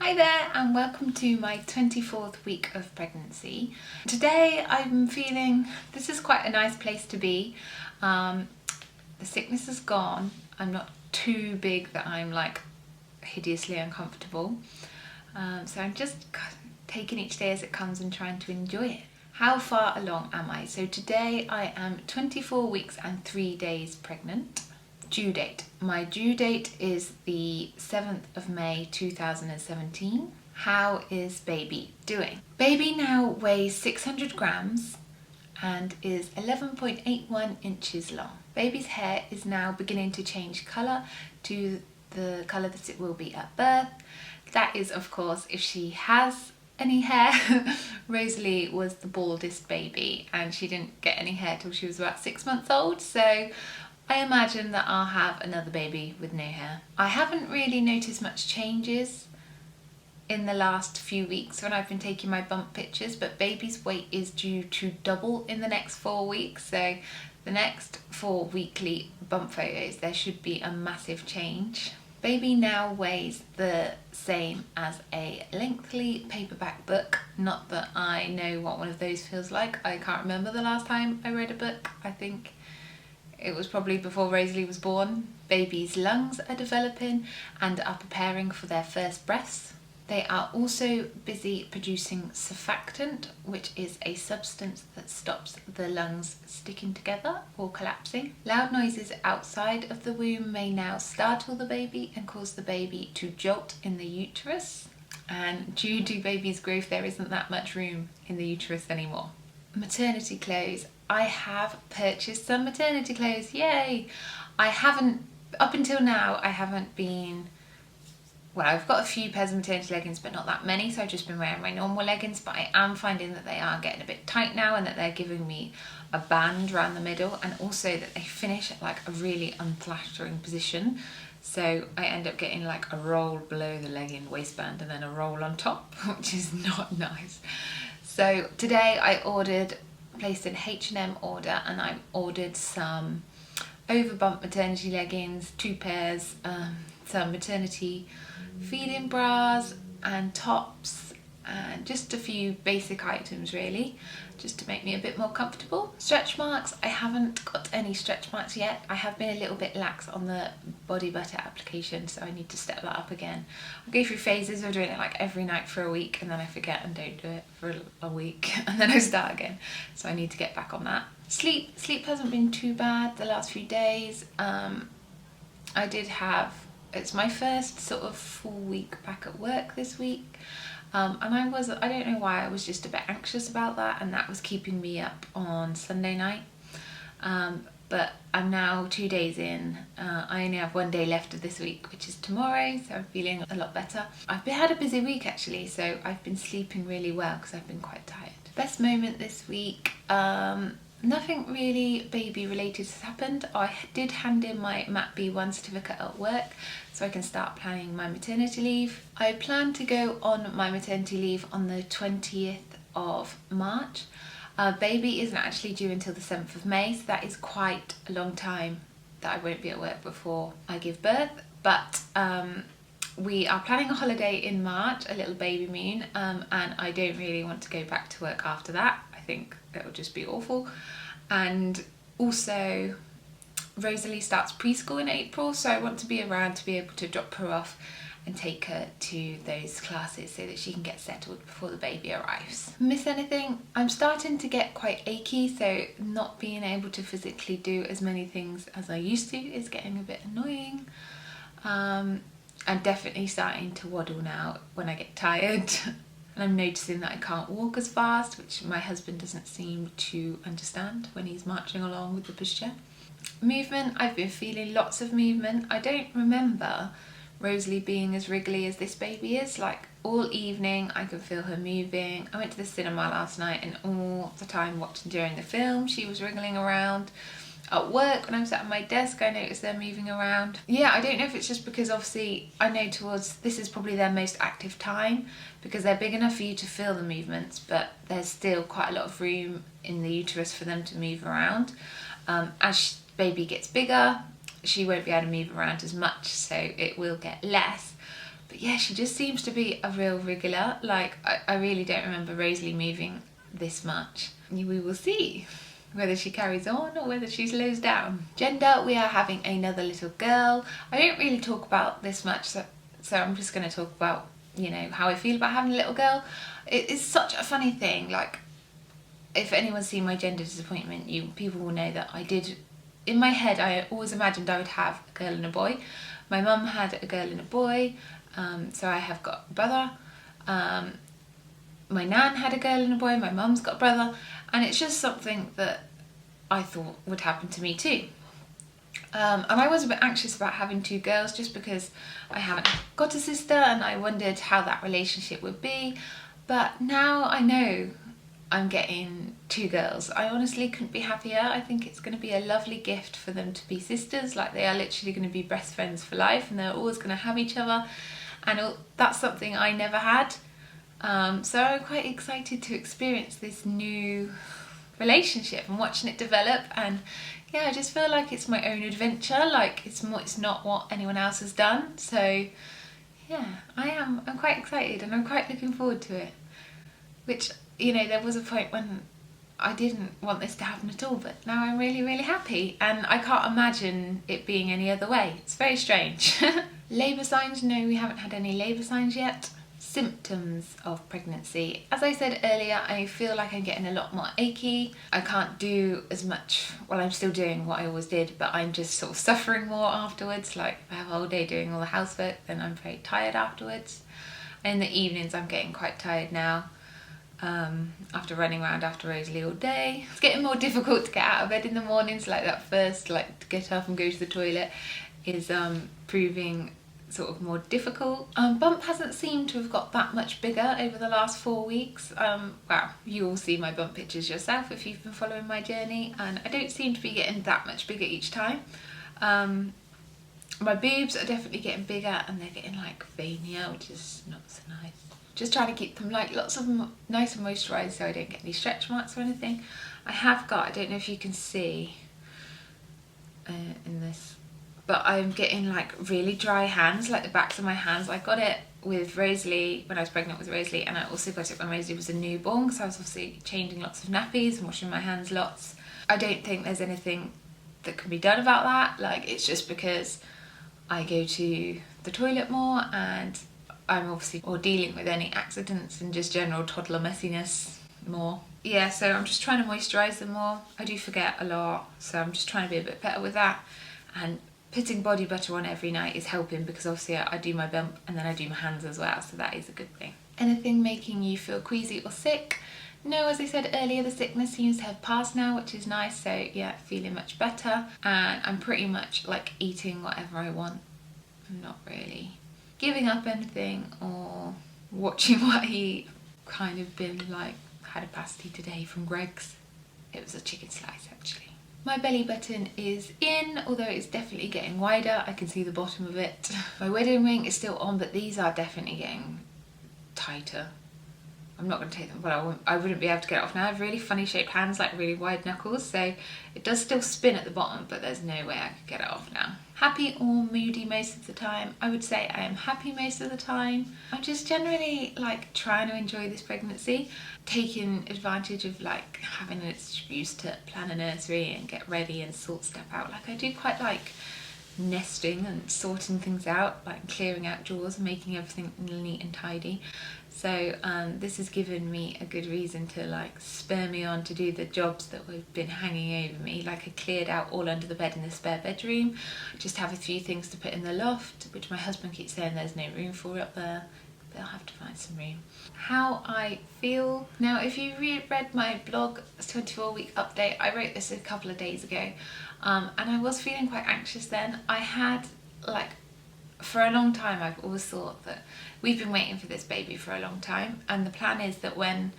Hi there and welcome to my 24th week of pregnancy. Today I'm feeling this is quite a nice place to be. The sickness is gone. I'm not too big that I'm like hideously uncomfortable. So I'm just taking each day as it comes and trying to enjoy it. How far along am I? So today I am 24 weeks and 3 days pregnant. Due date. My due date is the 7th of May 2017. How is baby doing? Baby now weighs 600 grams and is 11.81 inches long. Baby's hair is now beginning to change colour to the colour that it will be at birth. That is, of course, if she has any hair. Rosalie was the baldest baby and she didn't get any hair till she was about 6 months old, so I imagine that I'll have another baby with no hair. I haven't really noticed much changes in the last few weeks when I've been taking my bump pictures, but baby's weight is due to double in the next 4 weeks. So the next 4 weekly bump photos, there should be a massive change. Baby now weighs the same as a lengthy paperback book. Not that I know what one of those feels like. I can't remember the last time I read a book. I think it was probably before Rosalie was born. Baby's lungs are developing and are preparing for their first breaths. They are also busy producing surfactant, which is a substance that stops the lungs sticking together or collapsing. Loud noises outside of the womb may now startle the baby and cause the baby to jolt in the uterus. And due to baby's growth, there isn't that much room in the uterus anymore. Maternity clothes. I have purchased some maternity clothes, yay! Up until now, I haven't been, well, I've got a few pairs of maternity leggings, but not that many, so I've just been wearing my normal leggings, but I am finding that they are getting a bit tight now and that they're giving me a band around the middle, and also that they finish at like a really unflattering position. So I end up getting like a roll below the legging waistband and then a roll on top, which is not nice. So today I placed an H&M order, and I ordered some over-bump maternity leggings, 2 pairs, some maternity feeding bras and tops, and just a few basic items really, just to make me a bit more comfortable. Stretch marks, I haven't got any stretch marks yet. I have been a little bit lax on the body butter application, so I need to step that up again. I go through phases of doing it like every night for a week, and then I forget and don't do it for a week, and then I start again. So I need to get back on that. Sleep hasn't been too bad the last few days. It's my first sort of full week back at work this week. And I don't know why, I was just a bit anxious about that, and that was keeping me up on Sunday night. But I'm now 2 days in. I only have 1 day left of this week, which is tomorrow, so I'm feeling a lot better. I've had a busy week actually, so I've been sleeping really well because I've been quite tired. Best moment this week, nothing really baby related has happened. I did hand in my MAP B1 certificate at work, so I can start planning my maternity leave. I plan to go on my maternity leave on the 20th of March. Baby isn't actually due until the 7th of May, so that is quite a long time that I won't be at work before I give birth. But we are planning a holiday in March, a little baby moon, and I don't really want to go back to work after that. I think that would just be awful. And also Rosalie starts preschool in April, so I want to be around to be able to drop her off and take her to those classes so that she can get settled before the baby arrives. Miss anything? I'm starting to get quite achy, so not being able to physically do as many things as I used to is getting a bit annoying. I'm definitely starting to waddle now when I get tired. And I'm noticing that I can't walk as fast, which my husband doesn't seem to understand when he's marching along with the pushchair. Movement, I've been feeling lots of movement. I don't remember Rosalie being as wriggly as this baby is. Like all evening I can feel her moving. I went to the cinema last night, and all the time watching during the film she was wriggling around. At work, when I'm sat at my desk, I notice they're moving around. Yeah, I don't know if it's just because obviously I know this is probably their most active time, because they're big enough for you to feel the movements, but there's still quite a lot of room in the uterus for them to move around. As baby gets bigger, she won't be able to move around as much, so it will get less. But yeah, she just seems to be a real regular. Like, I really don't remember Rosalie moving this much. We will see whether she carries on or whether she slows down. Gender, we are having another little girl. I don't really talk about this much, so I'm just going to talk about, you know, how I feel about having a little girl. It is such a funny thing. Like, if anyone's seen my gender disappointment, people will know that I did, in my head, I always imagined I would have a girl and a boy. My mum had a girl and a boy, so I have got a brother. My nan had a girl and a boy, my mum's got a brother, and it's just something that I thought would happen to me too. And I was a bit anxious about having 2 girls just because I haven't got a sister, and I wondered how that relationship would be. But now I know I'm getting 2 girls. I honestly couldn't be happier. I think it's going to be a lovely gift for them to be sisters. Like, they are literally going to be best friends for life, and they're always going to have each other, and that's something I never had. So I'm quite excited to experience this new relationship and watching it develop. And yeah, I just feel like it's my own adventure. Like, it's not what anyone else has done. So yeah, I'm quite excited, and I'm quite looking forward to it. Which, you know, there was a point when I didn't want this to happen at all, but now I'm really, really happy, and I can't imagine it being any other way. It's very strange. Labour signs, no, we haven't had any labour signs yet. Symptoms of pregnancy. As I said earlier, I feel like I'm getting a lot more achy. I can't do as much, well, I'm still doing what I always did, but I'm just sort of suffering more afterwards. Like, if I have a whole day doing all the housework, then I'm very tired afterwards. And in the evenings, I'm getting quite tired now. After running around after Rosalie all day. It's getting more difficult to get out of bed in the mornings. Like, that first, like, to get up and go to the toilet is proving sort of more difficult. Bump hasn't seemed to have got that much bigger over the last 4 weeks. Well, you all see my bump pictures yourself if you've been following my journey, and I don't seem to be getting that much bigger each time. My boobs are definitely getting bigger, and they're getting like veinier, which is not so nice. Just trying to keep them like lots of them nice and moisturised so I don't get any stretch marks or anything. I have got, I don't know if you can see in this, but I'm getting like really dry hands, like the backs of my hands. I got it with Rosalie when I was pregnant with Rosalie, and I also got it when Rosalie was a newborn, because I was obviously changing lots of nappies and washing my hands lots. I don't think there's anything that can be done about that. Like, it's just because I go to the toilet more, and I'm obviously or dealing with any accidents and just general toddler messiness more. Yeah, so I'm just trying to moisturise them more. I do forget a lot, so I'm just trying to be a bit better with that. And putting body butter on every night is helping, because obviously I do my bump and then I do my hands as well, so that is a good thing. Anything making you feel queasy or sick? No, as I said earlier, the sickness seems to have passed now, which is nice. So yeah, feeling much better, and I'm pretty much like eating whatever I want. I'm not really giving up anything or watching what I eat. Kind of been like, had a pasty today from Greg's. It was a chicken slice actually. My belly button is in, although it's definitely getting wider. I can see the bottom of it. My wedding ring is still on, but these are definitely getting tighter. I'm not going to take them, but I wouldn't be able to get it off now. I have really funny shaped hands, like really wide knuckles, so it does still spin at the bottom, but there's no way I could get it off now. Happy or moody most of the time? I would say I am happy most of the time. I'm just generally like trying to enjoy this pregnancy, taking advantage of like having an excuse to plan a nursery and get ready and sort stuff out. Like, I do quite like nesting and sorting things out, like clearing out drawers and making everything neat and tidy. So this has given me a good reason to like spur me on to do the jobs that have been hanging over me. Like, I cleared out all under the bed in the spare bedroom, just have a few things to put in the loft, which my husband keeps saying there's no room for up there, but I'll have to find some room. How I feel. Now, if you read my blog 24-week update, I wrote this a couple of days ago, and I was feeling quite anxious then. I had like, for a long time, I've always thought that we've been waiting for this baby for a long time, and the plan is that when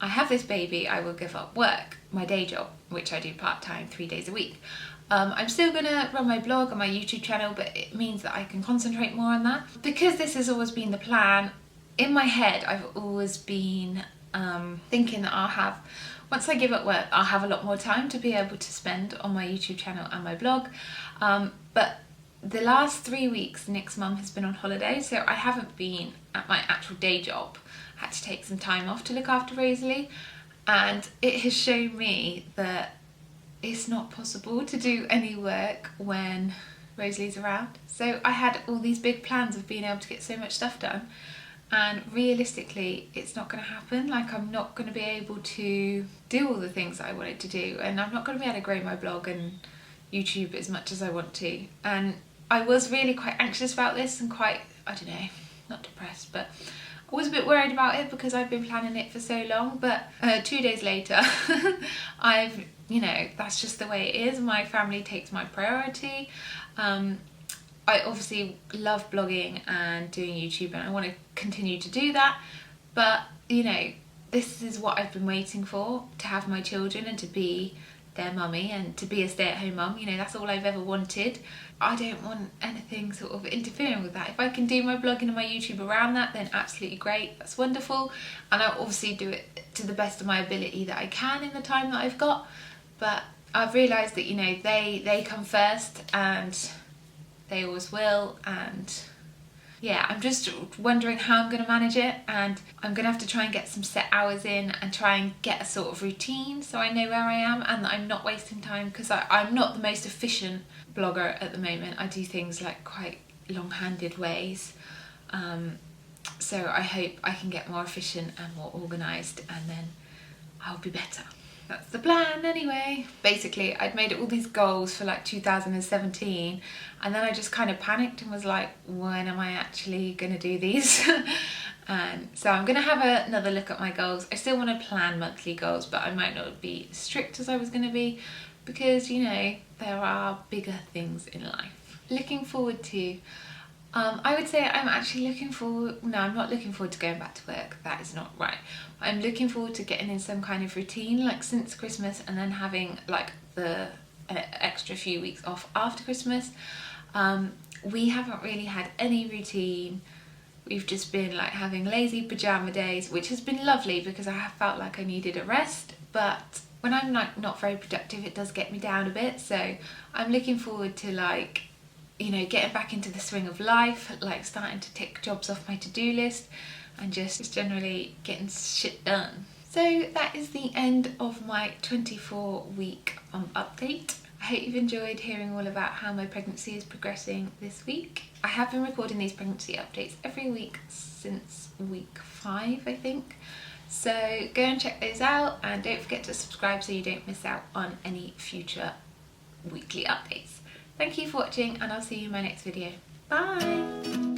I have this baby, I will give up work, my day job, which I do part-time 3 days a week. I'm still gonna run my blog and my YouTube channel, but it means that I can concentrate more on that. Because this has always been the plan, in my head I've always been thinking that once I give up work, I'll have a lot more time to be able to spend on my YouTube channel and my blog. But the last 3 weeks Nick's mum has been on holiday, so I haven't been at my actual day job. I had to take some time off to look after Rosalie, and it has shown me that it's not possible to do any work when Rosalie's around. So I had all these big plans of being able to get so much stuff done, and realistically it's not going to happen. Like, I'm not going to be able to do all the things that I wanted to do, and I'm not going to be able to grow my blog and YouTube as much as I want to. And I was really quite anxious about this and quite, I don't know, not depressed, but I was a bit worried about it because I've been planning it for so long. But 2 days later, I've, you know, that's just the way it is. My family takes my priority. I obviously love blogging and doing YouTube, and I want to continue to do that. But, you know, this is what I've been waiting for, to have my children and to be their mummy and to be a stay-at-home mum. You know, that's all I've ever wanted. I don't want anything sort of interfering with that. If I can do my blogging and my YouTube around that, then absolutely great, that's wonderful. And I'll obviously do it to the best of my ability that I can in the time that I've got. But I've realised that, you know, they come first, and they always will. And yeah, I'm just wondering how I'm going to manage it, and I'm going to have to try and get some set hours in and try and get a sort of routine so I know where I am and that I'm not wasting time, because I'm not the most efficient blogger at the moment. I do things like quite long-handed ways. So I hope I can get more efficient and more organised, and then I'll be better. That's the plan anyway. Basically, I'd made all these goals for like 2017, and then I just kind of panicked and was like, when am I actually gonna do these? And so I'm gonna have another look at my goals. I still want to plan monthly goals, but I might not be as strict as I was gonna be, because, you know, there are bigger things in life. Looking forward to, I would say I'm actually looking forward, no, I'm not looking forward to going back to work, that is not right. I'm looking forward to getting in some kind of routine, like since Christmas, and then having like the extra few weeks off after Christmas. We haven't really had any routine. We've just been like having lazy pajama days, which has been lovely because I have felt like I needed a rest, but when I'm like not very productive, it does get me down a bit. So I'm looking forward to, like, you know, getting back into the swing of life, like starting to tick jobs off my to-do list and just generally getting shit done. So that is the end of my 24-week update. I hope you've enjoyed hearing all about how my pregnancy is progressing this week. I have been recording these pregnancy updates every week since week 5, I think. So go and check those out, and don't forget to subscribe so you don't miss out on any future weekly updates. Thank you for watching, and I'll see you in my next video. Bye!